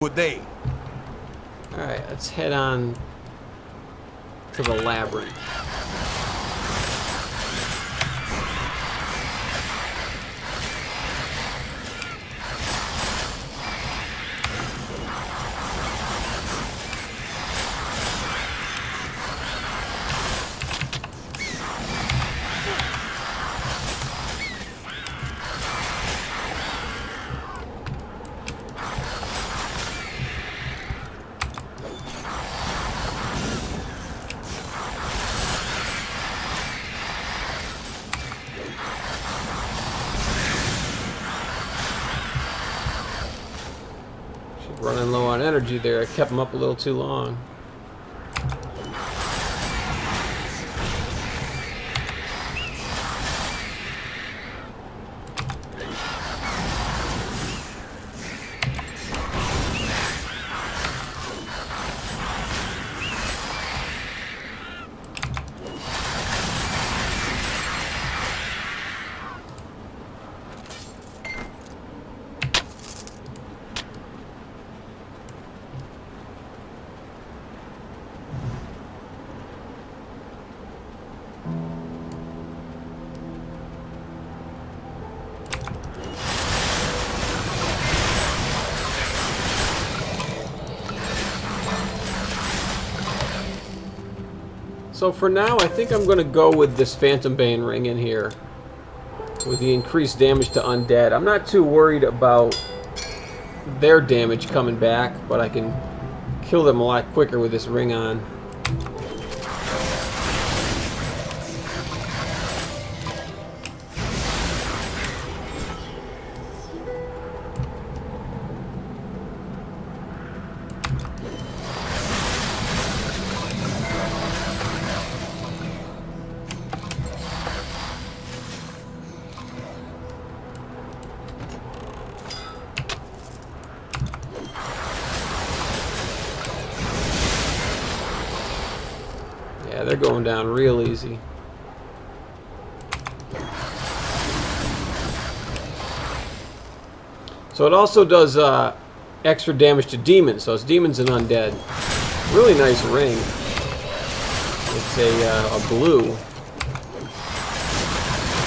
Would they? Alright, let's head on to the labyrinth. Running low on energy there. I kept him up a little too long. So for now, I think I'm going to go with this Phantom Bane ring in here with the increased damage to undead. I'm not too worried about their damage coming back, but I can kill them a lot quicker with this ring on. Yeah, they're going down real easy. So it also does extra damage to demons, so it's demons and undead. Really nice ring. It's a blue.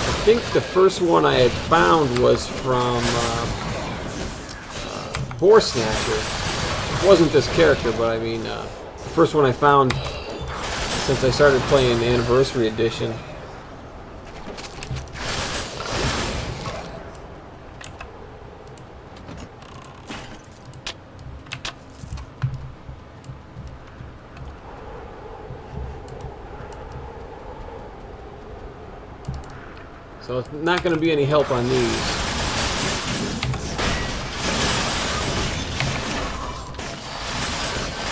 I think the first one I had found was from Boar Snatcher. It wasn't this character, but I mean, the first one I found since I started playing the Anniversary Edition. So it's not going to be any help on these.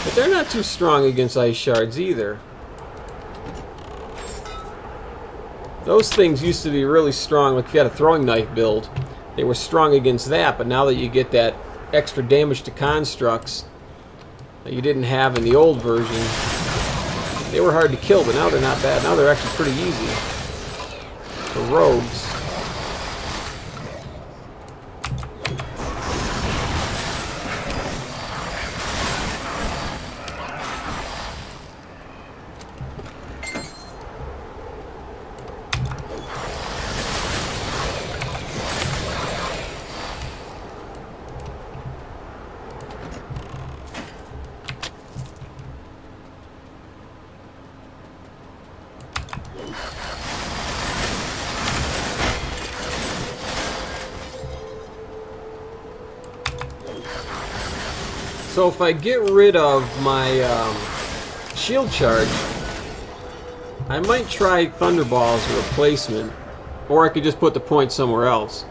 But they're not too strong against ice shards either. Those things used to be really strong, like if you had a throwing knife build, they were strong against that, but now that you get that extra damage to constructs that you didn't have in the old version, they were hard to kill, but now they're not bad. Now they're actually pretty easy for rogues. So if I get rid of my shield charge, I might try Thunderball as a replacement, or I could just put the point somewhere else.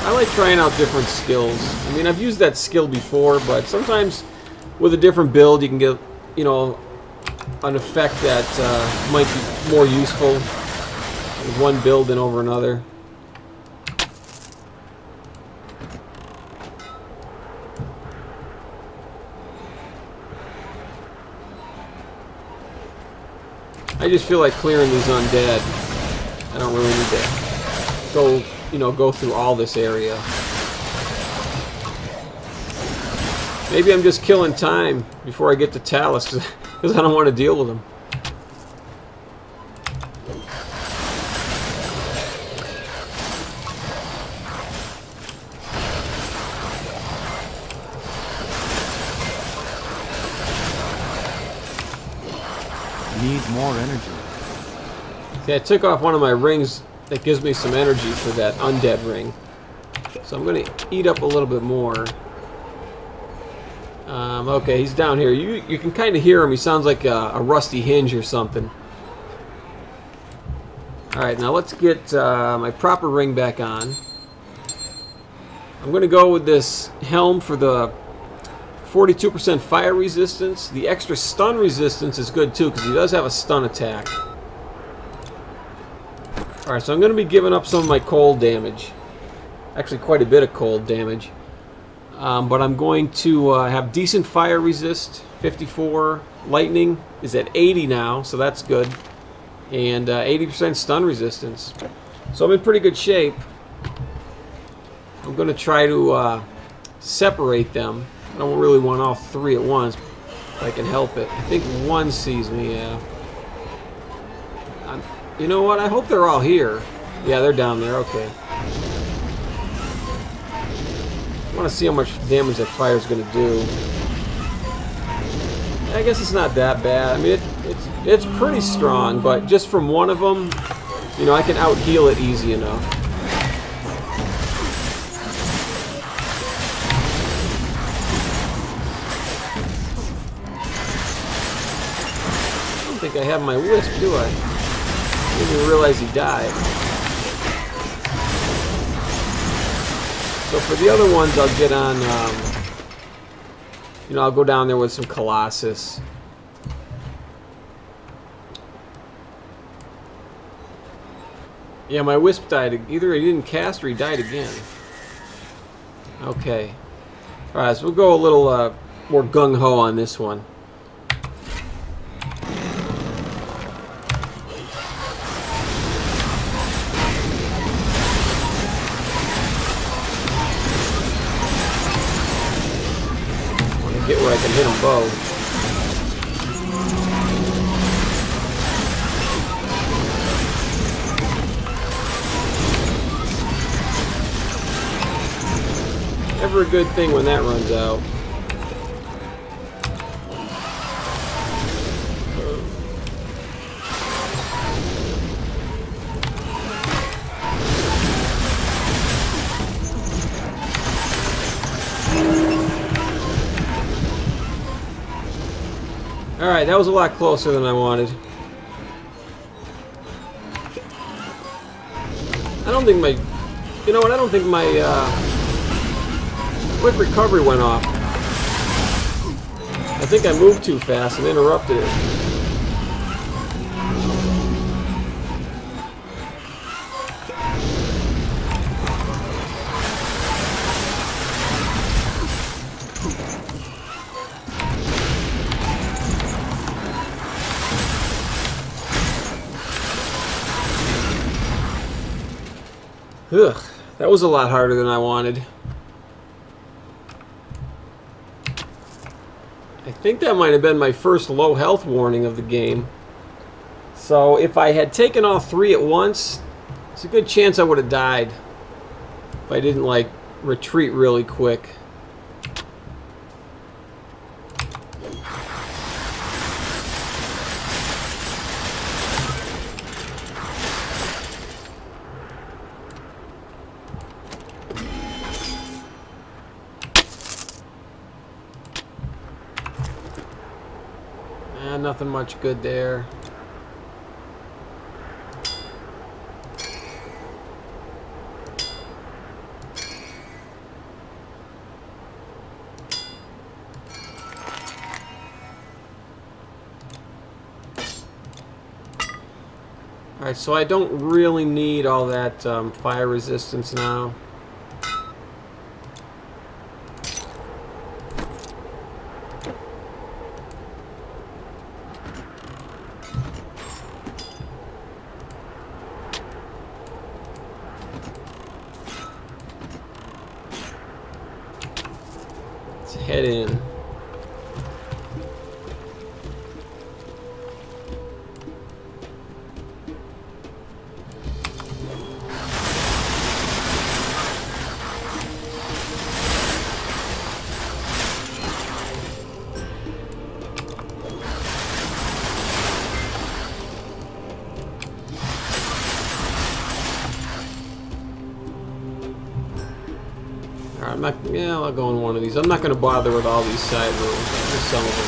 I like trying out different skills. I mean, I've used that skill before, but sometimes with a different build you can get, you know, an effect that might be more useful with one build than over another. I just feel like clearing these undead. I don't really need to go, you know, go through all this area. Maybe I'm just killing time before I get to Talos because I don't want to deal with him. Need more energy. See, I took off one of my rings that gives me some energy for that undead ring. So I'm going to eat up a little bit more. Okay, he's down here. You can kind of hear him. He sounds like a rusty hinge or something. Alright, now let's get my proper ring back on. I'm going to go with this helm for the 42% fire resistance. The extra stun resistance is good too because he does have a stun attack. Alright, so I'm going to be giving up some of my cold damage. Actually, quite a bit of cold damage. But I'm going to have decent fire resist. 54. Lightning is at 80 now, so that's good. And 80% stun resistance. So I'm in pretty good shape. I'm going to try to separate them. I don't really want all three at once, if I can help it. I think one sees me, yeah. You know what? I hope they're all here. Yeah, they're down there. Okay. I want to see how much damage that fire is going to do. I guess it's not that bad. I mean, it's pretty strong, but just from one of them, you know, I can out-heal it easy enough. I don't think I have my wisp, do I? I didn't even realize he died. So for the other ones, I'll get on, you know, I'll go down there with some Colossus. Yeah, my wisp died. Either he didn't cast or he died again. Okay. Alright, so we'll go a little more gung-ho on this one. Get where I can hit them both. Never a good thing when that runs out. Alright, that was a lot closer than I wanted. I don't think my... You know what? I don't think my quick recovery went off. I think I moved too fast and interrupted it. Ugh, that was a lot harder than I wanted. I think that might have been my first low health warning of the game. So if I had taken all three at once, it's a good chance I would have died. If I didn't, like, retreat really quick. Nothing much good there. Alright, so I don't really need all that fire resistance now. head in. Yeah, I'll go in one of these. I'm not going to bother with all these side rooms. Just some of them.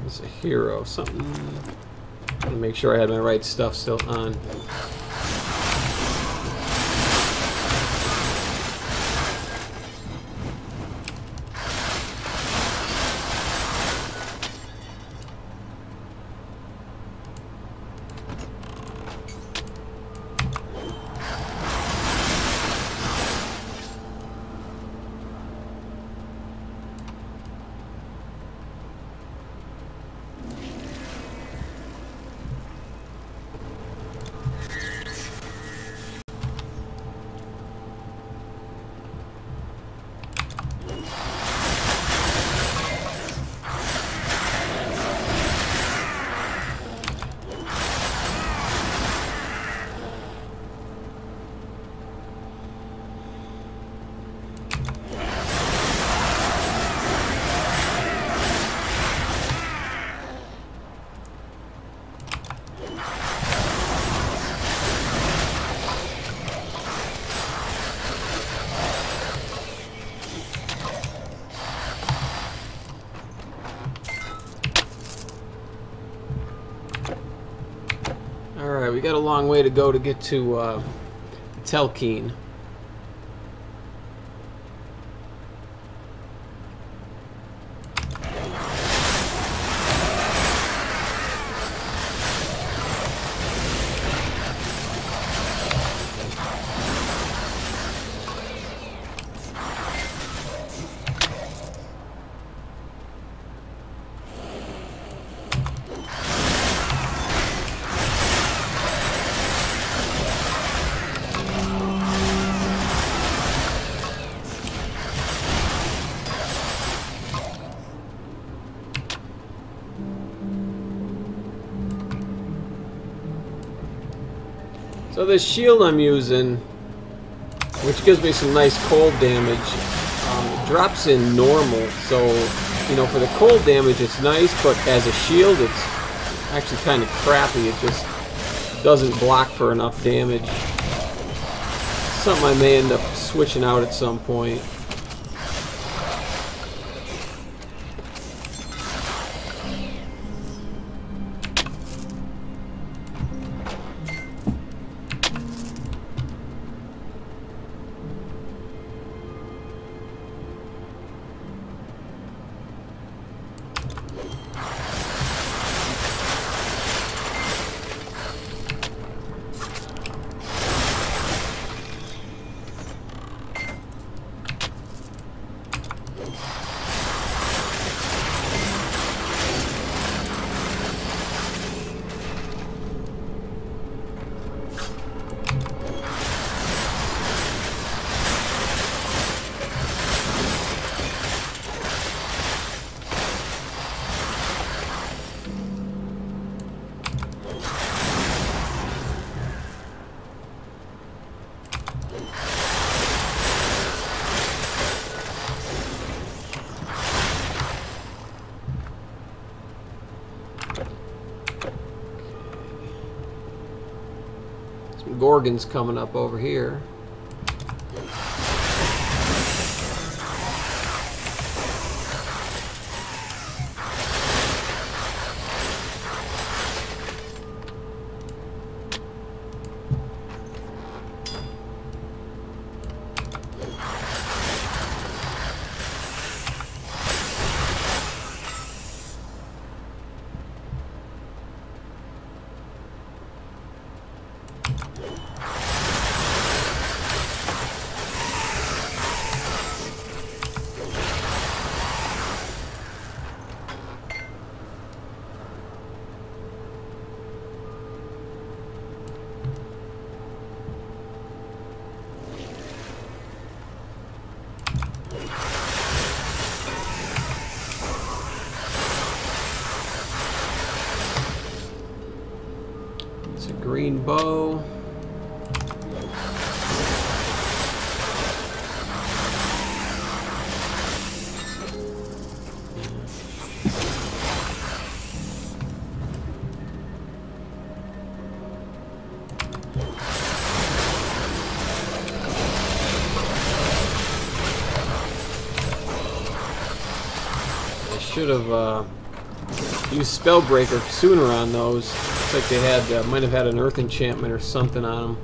It's a hero. Something. I'm going to make sure I had my right stuff still on. Alright, we got a long way to go to get to Telkeen. So this shield I'm using, which gives me some nice cold damage, it drops in normal. So, you know, for the cold damage it's nice, but as a shield it's actually kind of crappy. It just doesn't block for enough damage. Something I may end up switching out at some point. Gorgons coming up over here. bow. I should have used Spellbreaker sooner on those. Looks like they had might have had an Earth enchantment or something on them.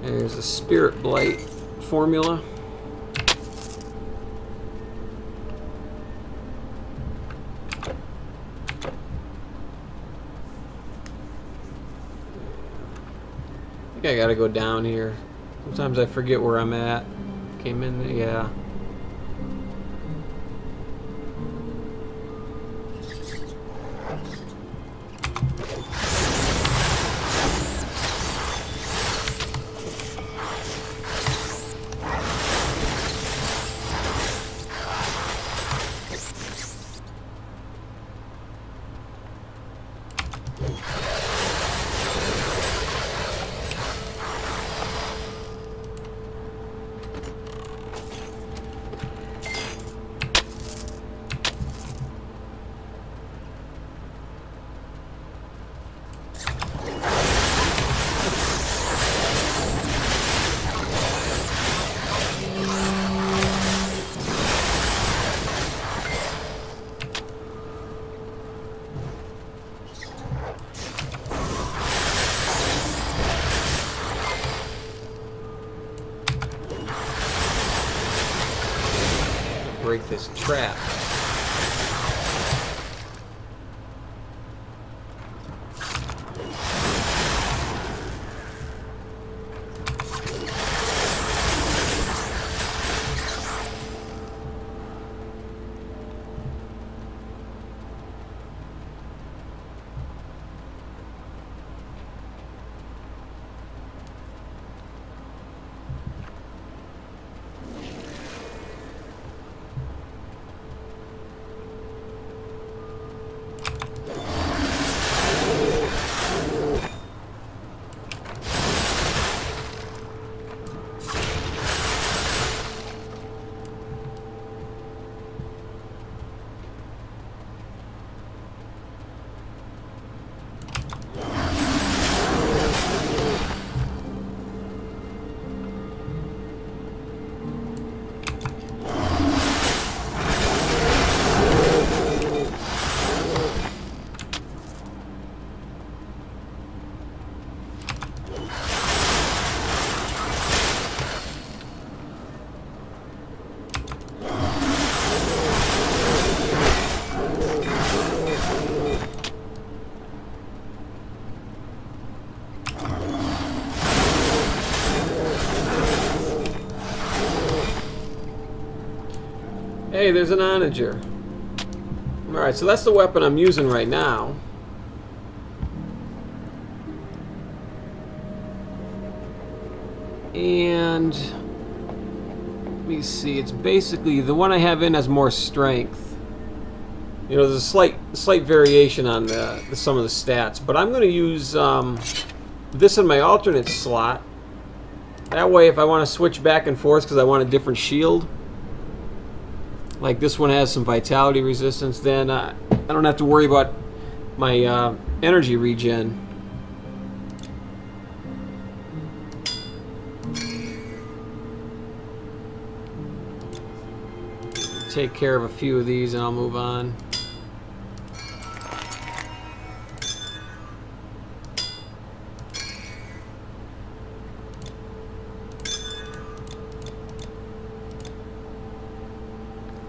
There's a Spirit Blight formula. I think I gotta go down here. Sometimes I forget where I'm at. Came in there, yeah. Break this trap. Hey, there's an onager. Alright, so that's the weapon I'm using right now. And let me see, it's basically the one I have in has more strength. You know, there's a slight variation on some of the stats, but I'm going to use this in my alternate slot. That way, if I want to switch back and forth because I want a different shield, like this one has some vitality resistance, then I don't have to worry about my energy regen. Take care of a few of these and I'll move on.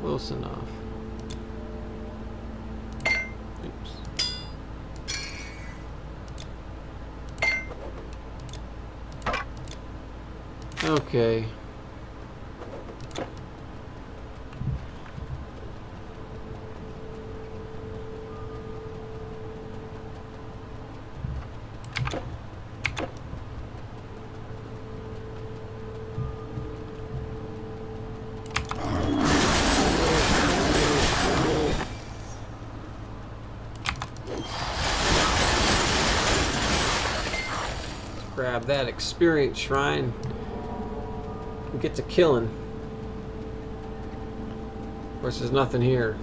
Close enough. Oops. Okay. Grab that experience shrine and get to killing. Of course, there's nothing here.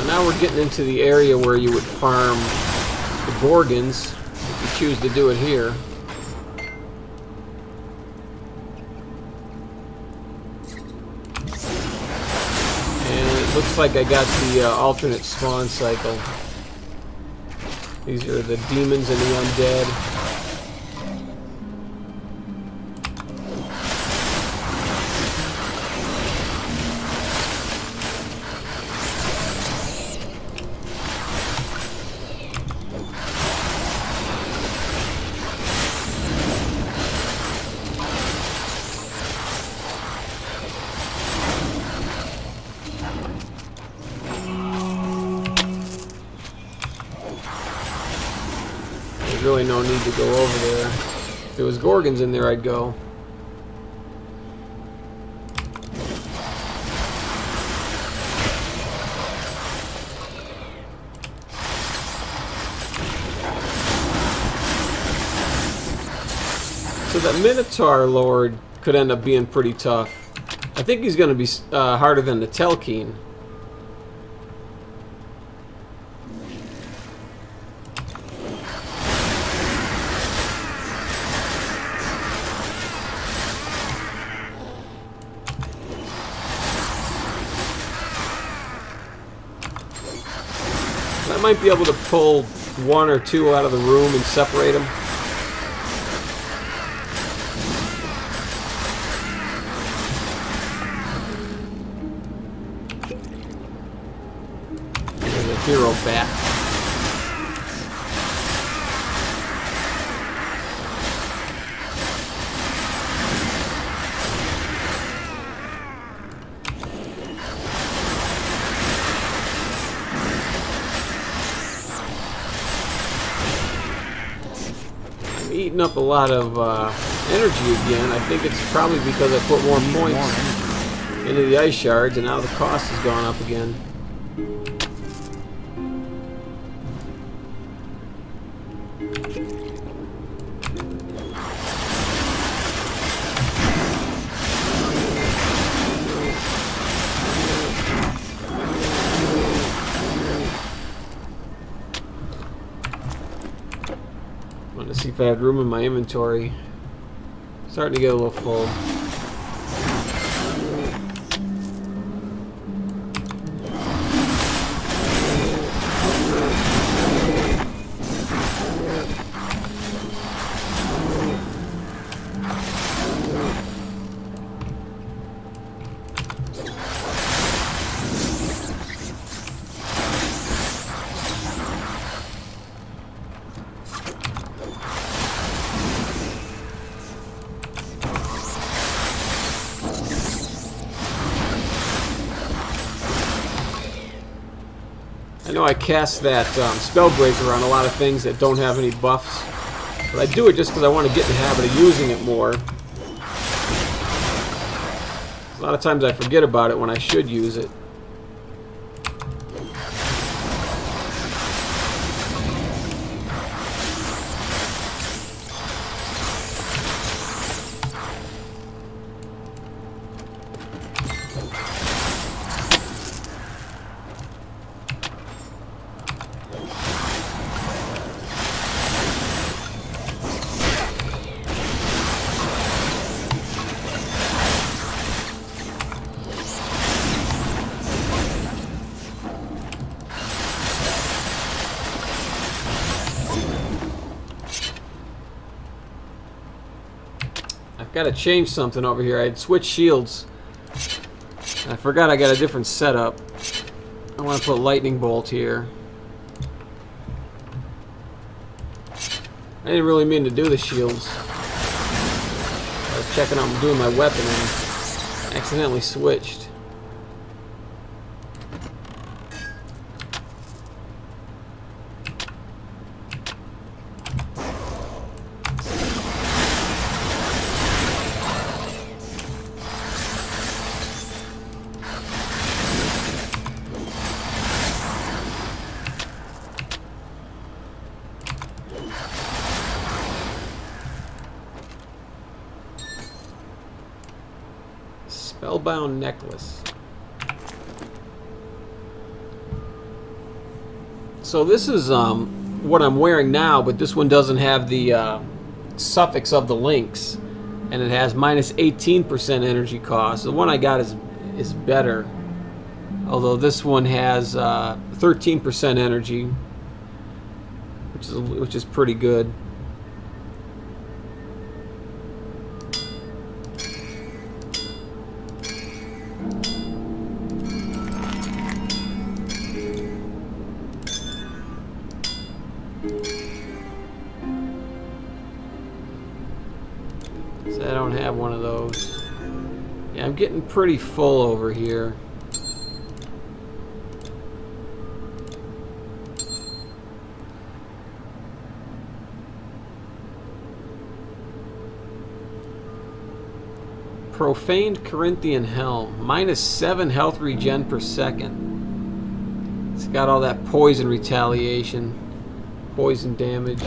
Now we're getting into the area where you would farm the Gorgons, if you choose to do it here. And it looks like I got the alternate spawn cycle. These are the demons and the undead. Really no need to go over there. If there was Gorgons in there, I'd go. So that Minotaur Lord could end up being pretty tough. I think he's going to be harder than the Telkeen. I might be able to pull one or two out of the room and separate them. There's a hero bat. Eating up a lot of energy again. I think it's probably because I put more points into the ice shards and now the cost has gone up again. See if I have room in my inventory. Starting to get a little full. I know I cast that Spellbreaker on a lot of things that don't have any buffs, but I do it just because I want to get in the habit of using it more. A lot of times I forget about it when I should use it. Got to change something over here. I had switched shields. I forgot I got a different setup. I want to put lightning bolt here. I didn't really mean to do the shields. I was checking out doing my weapon and accidentally switched. Spellbound necklace. So this is what I'm wearing now, but this one doesn't have the suffix of the links, and it has minus 18% energy cost. The one I got is better, although this one has 13% energy, which is pretty good. So I don't have one of those. Yeah, I'm getting pretty full over here. Profaned Corinthian Helm. Minus 7 health regen per second. It's got all that poison retaliation. Poison damage.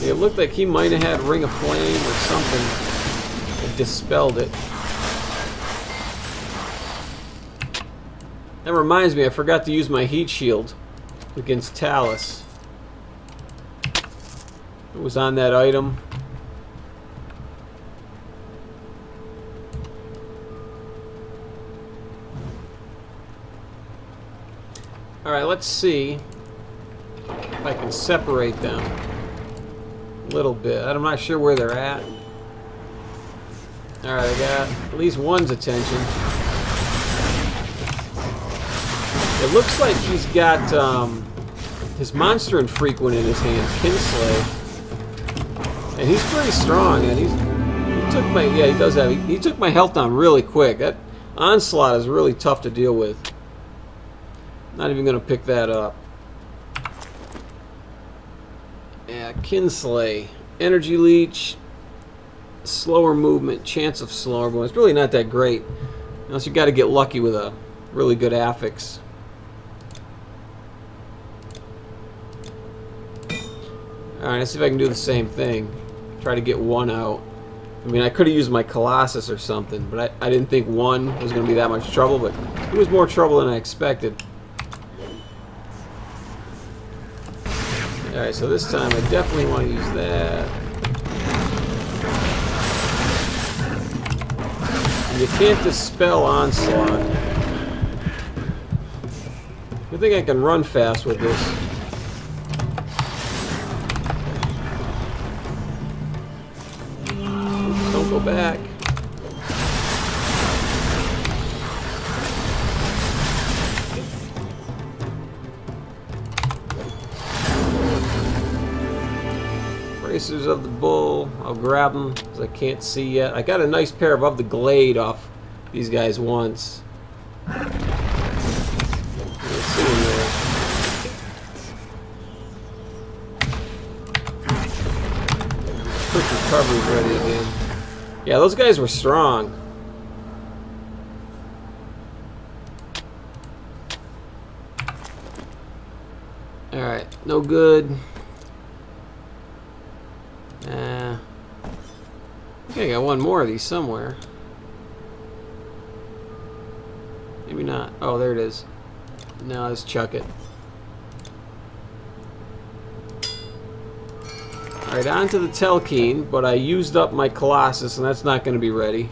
It looked like he might have had Ring of Flame or something that dispelled it. That reminds me, I forgot to use my heat shield against Talos. It was on that item. Alright, let's see if I can separate them a little bit. I'm not sure where they're at. Alright, I got at least one's attention. It looks like he's got his monster infrequent in his hand, Kinsley. And he's pretty strong, and he took my he took my health down really quick. That onslaught is really tough to deal with. Not even gonna pick that up. Yeah, Kinsley. Energy leech, slower movement, chance of slower movement. It's really not that great. Unless you gotta get lucky with a really good affix. Alright, let's see if I can do the same thing. Try to get one out. I mean, I could have used my Colossus or something, but I didn't think one was going to be that much trouble, but it was more trouble than I expected. Alright, so this time I definitely want to use that. And you can't dispel onslaught. I think I can run fast with this. Go back. Bracers of the Bull. I'll grab them because I can't see yet. I got a nice pair above the Glade off these guys once. Let's see in there. Quick recovery's ready again. Yeah, those guys were strong. Alright, no good. I think I got one more of these somewhere. Maybe not. Oh, there it is. Now let's chuck it. Alright, on to the Telkeen, but I used up my Colossus, and that's not going to be ready.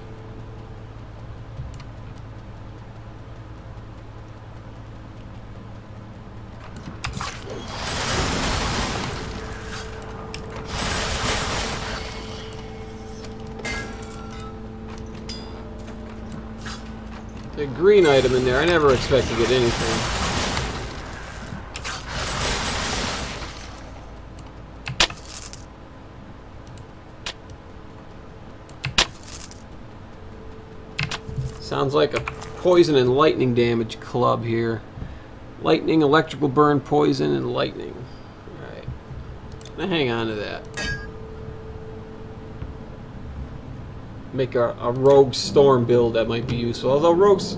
The green item in there, I never expect to get anything. Sounds like a poison and lightning damage club here. Lightning, electrical burn, poison, and lightning. Alright. Now hang on to that. Make a rogue storm build that might be useful. Although rogues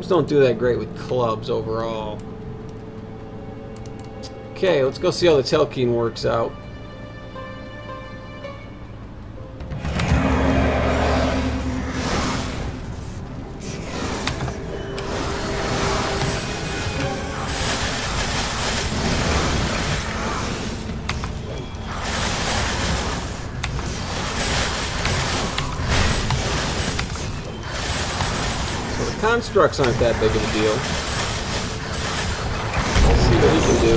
don't do that great with clubs overall. Okay, let's go see how the Telkine works out. Constructs aren't that big of a deal. Let's see what he can do.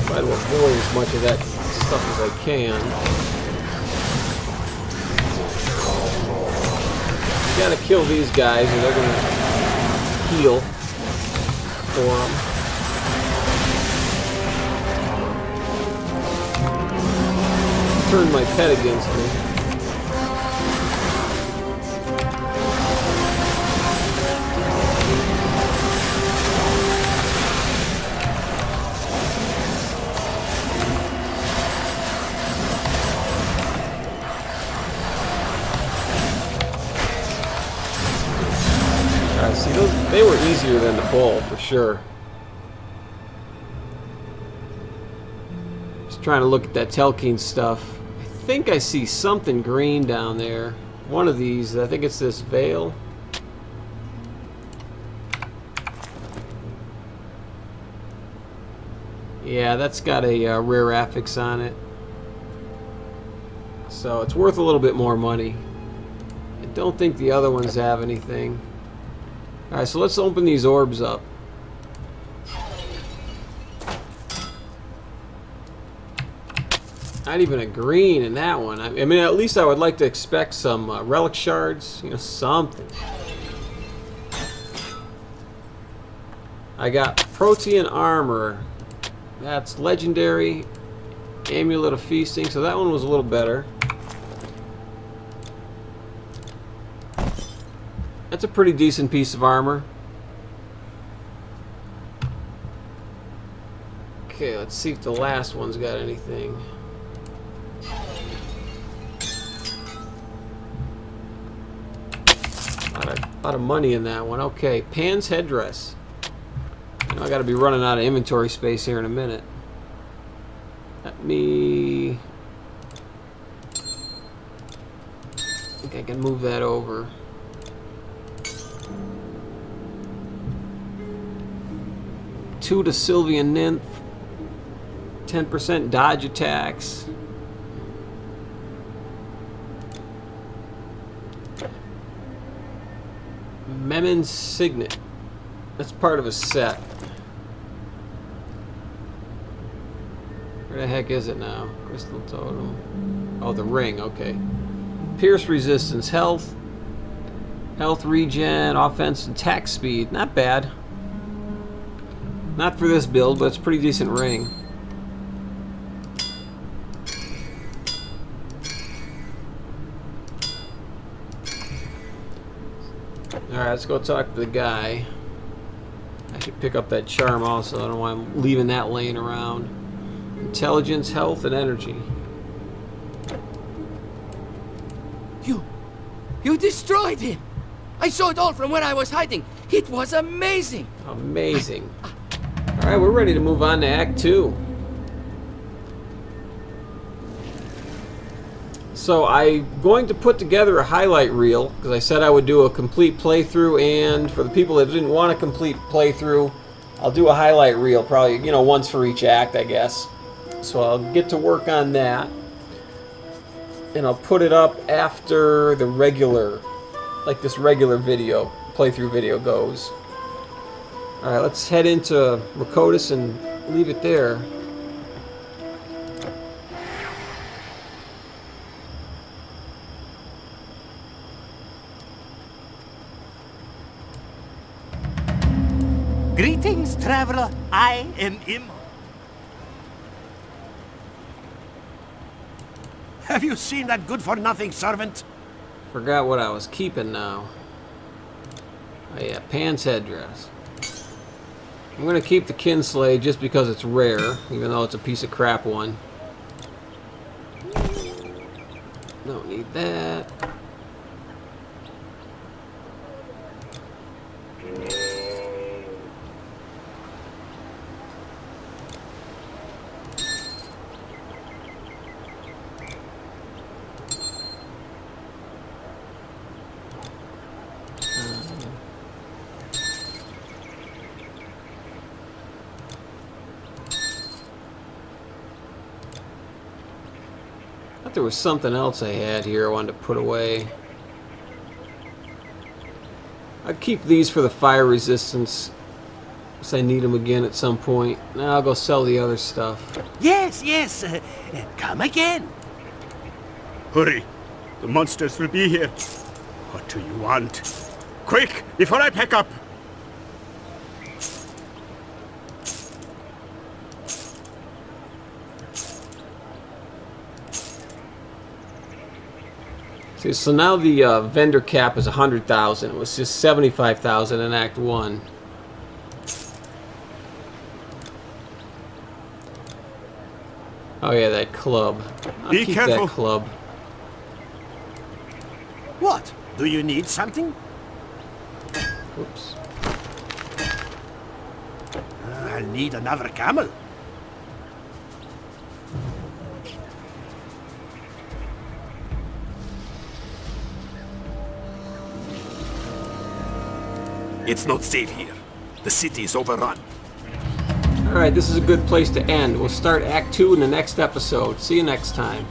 Try to avoid as much of that stuff as I can. You gotta kill these guys or they're gonna heal for them. Turn my pet against me. See, they were easier than the bull, for sure. Just trying to look at that Telkine stuff. I think I see something green down there. One of these, I think it's this veil. Yeah, that's got a rare affix on it. So it's worth a little bit more money. I don't think the other ones have anything. Alright, so let's open these orbs up. Not even a green in that one. I mean, at least I would like to expect some relic shards. You know, something. I got Protean Armor. That's legendary. Amulet of Feasting. So that one was a little better. That's a pretty decent piece of armor. Okay, let's see if the last one's got anything. A lot of money in that one. Okay, Pan's headdress. I know I gotta be running out of inventory space here in a minute. Let me... I think I can move that over. To Sylvian Nymph, 10% dodge attacks. Memen's Signet. That's part of a set. Where the heck is it now? Crystal Totem. Oh, the ring, okay. Pierce resistance, health. Health regen, offense, attack speed. Not bad. Not for this build, but it's a pretty decent ring. Alright, let's go talk to the guy. I should pick up that charm also. I don't know why I'm leaving that laying around. Intelligence, health, and energy. You destroyed him! I saw it all from where I was hiding. It was amazing! Amazing. Alright, we're ready to move on to Act 2. So I'm going to put together a highlight reel, because I said I would do a complete playthrough, and for the people that didn't want a complete playthrough, I'll do a highlight reel, probably, you know, once for each act, I guess. So I'll get to work on that, and I'll put it up after the regular, like this regular video, playthrough video goes. Alright, let's head into Rhakotis and leave it there. Greetings, traveler. I am Im. Have you seen that good-for-nothing servant? Forgot what I was keeping now. Oh yeah, Pan's headdress. I'm gonna keep the Kinsley just because it's rare, even though it's a piece of crap one. Don't need that. I thought there was something else I had here I wanted to put away. I'd keep these for the fire resistance, because I need them again at some point. Now I'll go sell the other stuff. Yes, yes. Come again. Hurry! The monsters will be here. What do you want? Quick, before I pack up! See, so now the vendor cap is 100,000. It was just 75,000 in Act 1. Oh yeah, that club. I'll Be keep careful. that club. What? Do you need something? Oops. I'll need another camel. It's not safe here. The city is overrun. Alright, this is a good place to end. We'll start Act 2 in the next episode. See you next time.